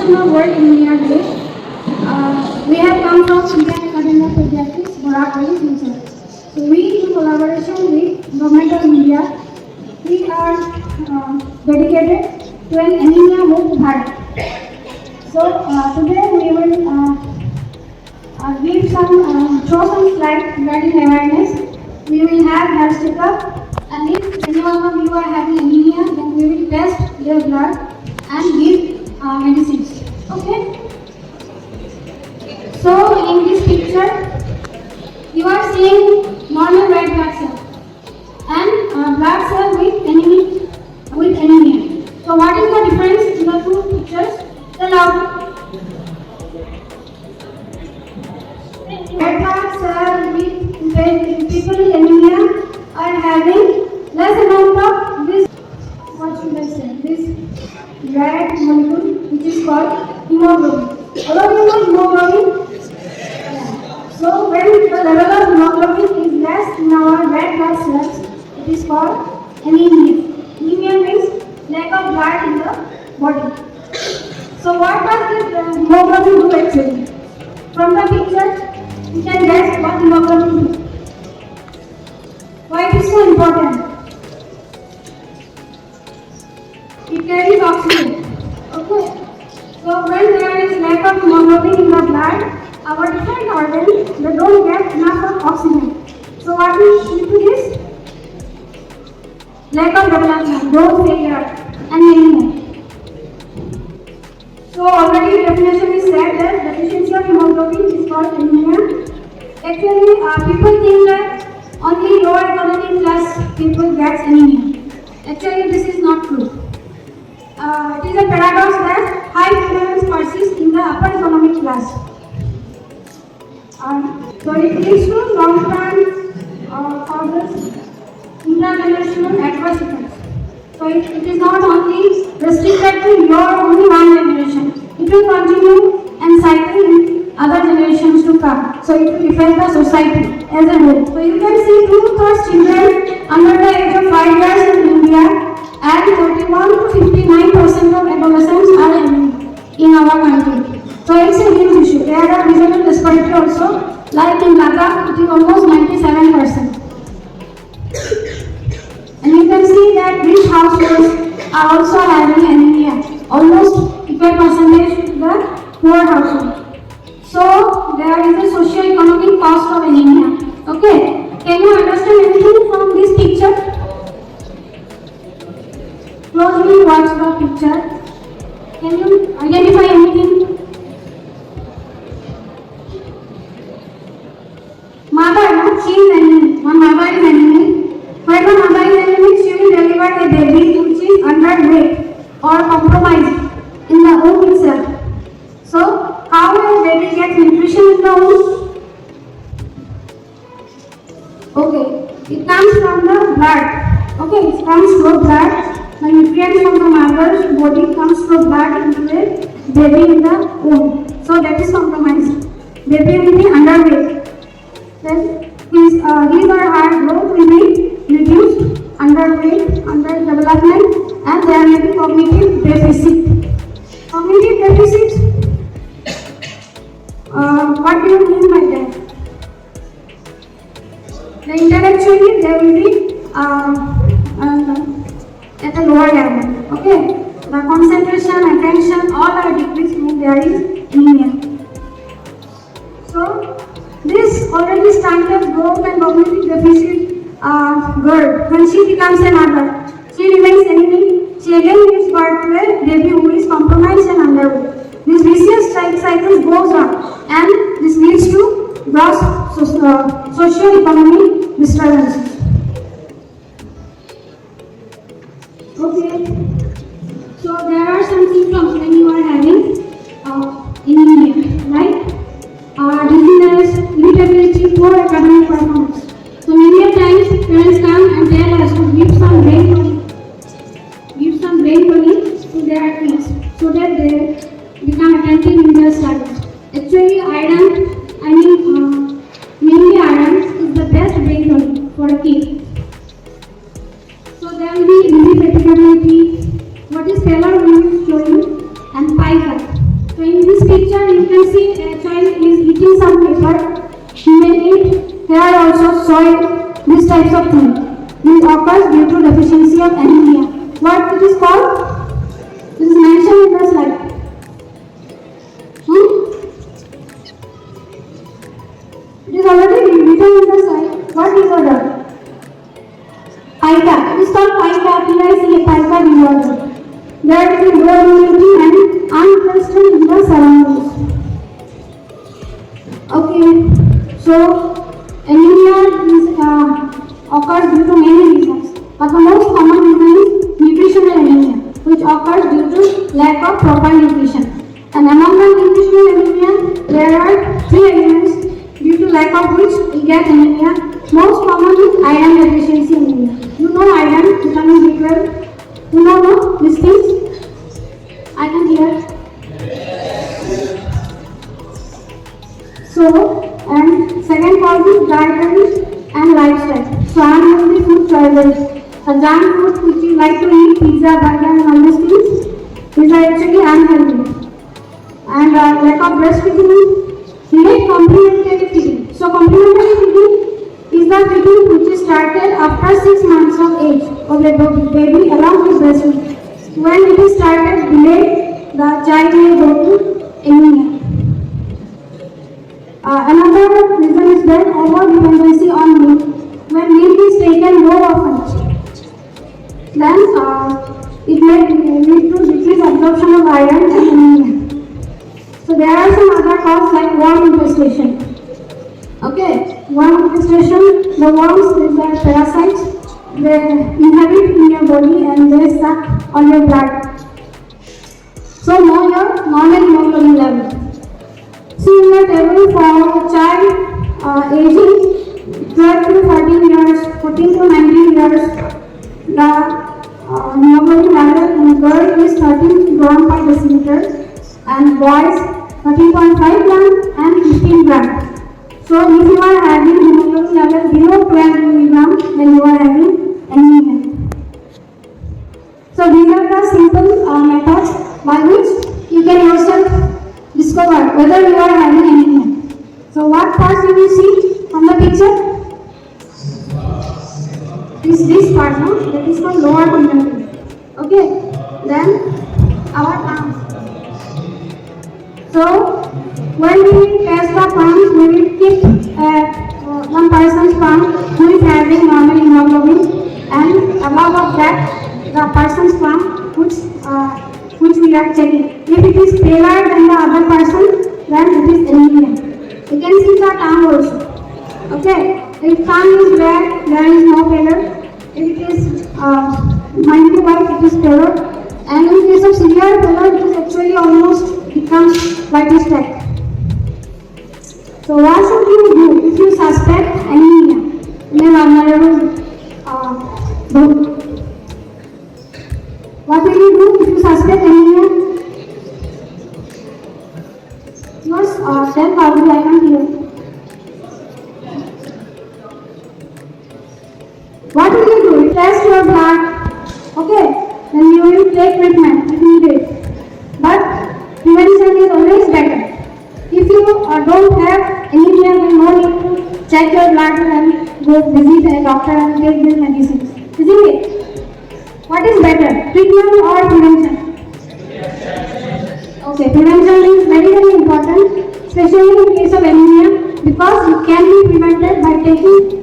celebration of World Anemia Day. We have come from Indian Academy of Pediatrics, Boracay, Future. So we, in collaboration with Government of India, we are dedicated to an anemia moved Bharat. So today we will give some throw some slides regarding awareness. We will have health checkup, and if anyone of you are having anemia, then we will test their blood and give medicines. Okay. So in this picture, you are seeing normal red blood cell and blood cell with anemia. So what is the difference in the two pictures? The loud red blood cell with people with anemia are having less amount of this, what should I say, this red molecule which is called hemoglobin. All of you know hemoglobin? So when the level of hemoglobin is less in our red blood cells, it is called anemia. Anemia means lack of blood in the body. So what does the hemoglobin do actually? From the picture, you can guess what hemoglobin do. Why it is so important? It carries oxygen. Okay. So when there is lack of hemoglobin in the blood, our different organs, they don't get enough of oxygen. So what will lead to this? Lack of development, growth failure, and anemia. So already definition is said that deficiency of hemoglobin is called anemia. Actually, people think that only lower economic class people get anemia. Actually, this is not true. It is a paradox that high prevalence persists in the upper economic class. So it leads to long-term causes, intergenerational adverse effects. So it is not only restricted to your only one generation. It will continue and cycle in other generations to come. So it will affect the society as a whole. So you can see 2/3 children under the age of 5 years in India, and 31 to 59% of adolescents are in our country. So it's a huge issue. There are regional disparity also. Like in Ladakh, it is almost 97%. And you can see that rich households are also having anemia, almost equal percentage to the poor household. So there is a socio-economic cost of anemia. Okay, can you understand anything from this picture? Closely watch the picture. Can you identify anything? Mother, she is anemic. One mother is anemic. When the mother is anemic, she will deliver a baby which is underweight or compromised in the womb itself. So, how a baby gets nutrition in the womb? Okay, it comes from the blood. Okay, it comes through blood. The nutrients from the mother's body comes through blood into a baby in the womb. So that is compromised. Baby will be underweight. Then his or her growth will be reduced, underweight, underdevelopment, and there will be cognitive deficit. Cognitive deficit, what do you mean by that? Intellectually there will be at a lower level. Okay, the concentration, attention, all are decreased when there is anemia. So this already stunted growth and cognitive deficit girl, when she becomes a mother, she remains anemic. She again gives birth to a baby who is compromised and underweight. This vicious cycle goes on, and this leads to gross socio-economic disturbances. Okay, so there are some symptoms when you are having anemia, right? Dizziness, irritability, poor academic performance. So many a times parents come and tell us to give some brain tonic to their kids so that they become attentive in their studies. Actually, mainly iron is the best brain tonic for a kid. So there will be easy fatigability, what is pallor will showing, and pie cut. picture you can see a child is eating some paper. He may eat hair also, soil, these types of things. This occurs due to deficiency of anemia. What it is called? It is mentioned in the slide. It is already written in the slide. What disorder? Pica. It is called pica. P-I-C-A, pica disorder. There is low immunity and untrusted in the surroundings. Okay, so anemia occurs due to many reasons, but the most common reason is nutritional anemia, which occurs due to lack of proper nutrition. And among the nutritional anemia, there are three elements due to lack of which we get anemia. Most common is iron deficiency anemia. You know iron, vitamin B12. You know these things? I can hear. So, and second cause is dietary and lifestyle. So, unhealthy food choices. The junk food which you like to eat, pizza, burger, and all these things, these are actually unhealthy. And lack of breastfeeding, late complementary feeding. So, complementary feeding is the feeding which is started after 6 months of age of the baby along with breastfeeding. When it is started delayed, the child may go to anemia. Another reason is that over dependency on milk. When milk is taken more often, then it may lead to decreased absorption of iron and anemia. So there are some other causes like worm infestation. Okay, worm infestation, the worms, these are parasites. They inhabit in your body and they suck on your blood. So know your normal hemoglobin level. See in the table for a child aging 12 to 14 years, 14 to 19 years, the hemoglobin level in girl is 13 gram per decimeter and boys 13.5 gram and 15 gram. So if you are having hemoglobin level below 12 mg, then you are having anemia. So these are the simple methods by which you can yourself discover whether you are having anemia. So what parts you will see from the picture? Is this part, no? That is called lower conjunctiva. Okay. Then our arms. So when we test the palms, we will keep one person's palm who is having normal hemoglobin, and above of that the person's palm which we are checking. If it is paler than the other person, then it is anemia. You can see the tongue also. Okay. If tongue is red, there is no paler. If it is mildly white, it is paler. And in case of severe paler, it is actually almost becomes whitish type. So what should you do if you suspect anemia in a vulnerable group? What will you do if you suspect anemia? Yes, tell Pavli, I can't hear. What will you do? You test your blood, okay? Then you will take treatment if needed. But prevention is always better. If you don't have anemia, then no need to check your blood and go visit a doctor and take these medicines. Isn't it? What is better, treatment or prevention? Okay, prevention is very, very important, especially in case of anemia, because it can be prevented by taking